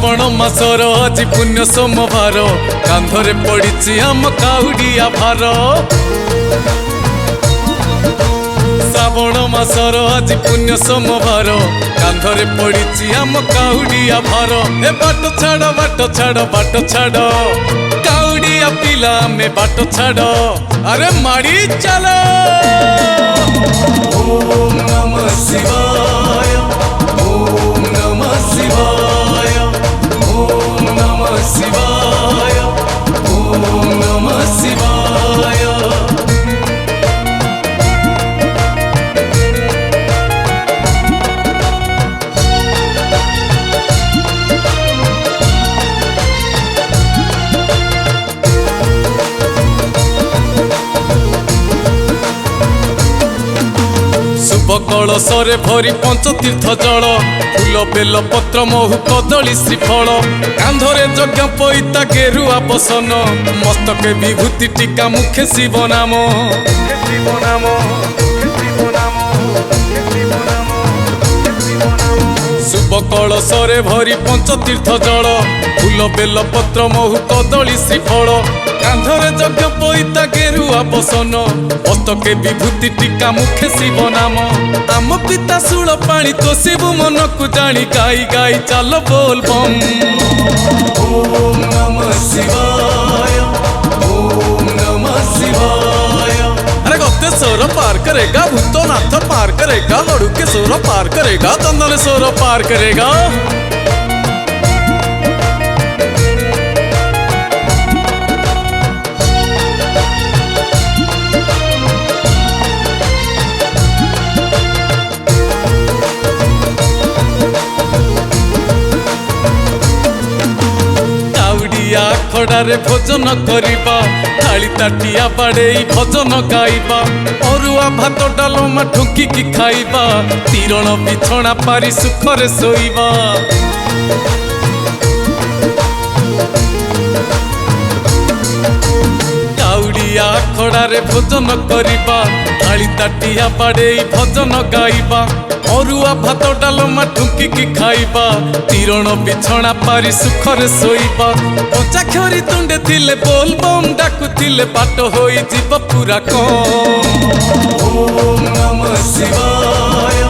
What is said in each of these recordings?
श्रावण मासर आज पुण्य सोमवार कांधरे पड़ी आम काउडिया भार। श्रावण मासर आज पुण्य सोमवार कांधरे पड़ी आम काउडिया भार। ए बाट छाड़ बाट छाड़ बाट छाड़ काउडिया पिला में बाट छाड़ अरे माड़ी चलो। ओम नमः शिवाय ओम नमः शिवाय ओम नमः शिवाय ओम नमः शिवाय। कलशरे भरी पंचतीर्थ जल फूल बेल पत्र महु कदली श्रीफल कांधरे यज्ञ पैता गेरुआ बसन मस्तके विभूति टीका मुखे शिव नाम। शुभ कलशरे भरी पंचतीर्थ जल फूल बेल पत्र महु कदली श्रीफल कांधरे यज्ञ पैता गेरुआ बसन मस्तके विभूति टीका मुखे शिव नाम। आम पिता सुल पानी तो शिव मन को जानी गाई गाई चल बोल बम। ओम नमः शिवाय ओम नमः शिवाय। अरे गत्ते सोर पार करेगा भूतनाथ पार करेगा लड़ू के सोर पार करेगा चंदन सोर पार करेगा। खड़ारे भोजन करिबा थाली ताटिया बाड़े भजन गाइबा अरुआ भात डालमा ठुकी की खाइबा तीरण बिछଣା पारी सुखरे सोइबा। काउडिया खड़ारे भोजन करिबा थाली ताटिया बाड़े भजन गाइबा अरुआ भात डालमा ठुकी की खाइबा तीरण बिछଣା पारी सुखरे सोइबा। पंचाक्षरी तुंडे थिले बोल बम डाकुथिले बाट होई जीव पूरा कम। ओम नमः शिवाय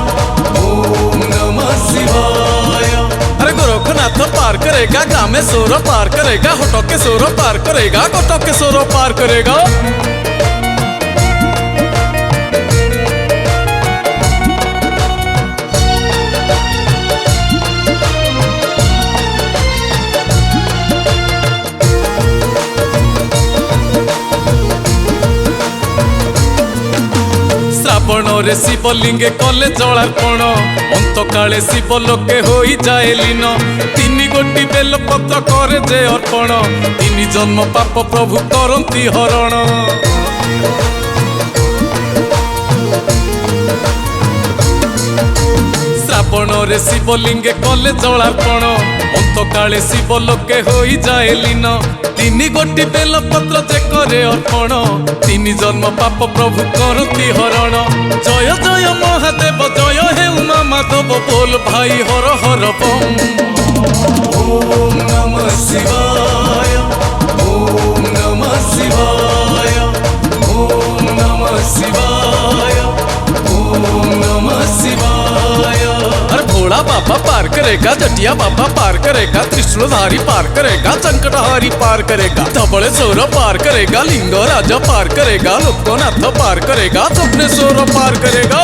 ओम नमः शिवाय। अरे गोरखनाथ पार करेगा ग्रामेश्वर पार करेगा हटकेश्वर पार करेगा कटकेश्वर पार करेगा। श्रावण रे शिवलिंगे कले जलार्पण अंत काले शिव लोके होई जाए लीन तीन गोटी बेल पत्र करे जे अर्पण तीन जन्म पाप प्रभु करंती हरण। श्रावण रे शिवलिंगे कले जलार्पण अंत काले शिव लोके होई जाए लीन तीन गोटी बेल पत्र जे करे अर्पण तीन जन्म पाप प्रभु करती हरण। जय जय महादेव जय हे उमा माधव बोल भाई हर हर बम। ओम नमः शिवाय ओम नमः शिवाय ओम नमः शिवाय ओम नमः शिवाय। अरे भोला बाबा पार करेगा जटिया बाबा पार करेगा त्रिशूलधारी पार करेगा संकटहारी पार करेगा धबलेश्वर पार करेगा लिंग राजा पार करेगा लोकनाथ पार करेगा स्वप्नेश्वर पार करेगा।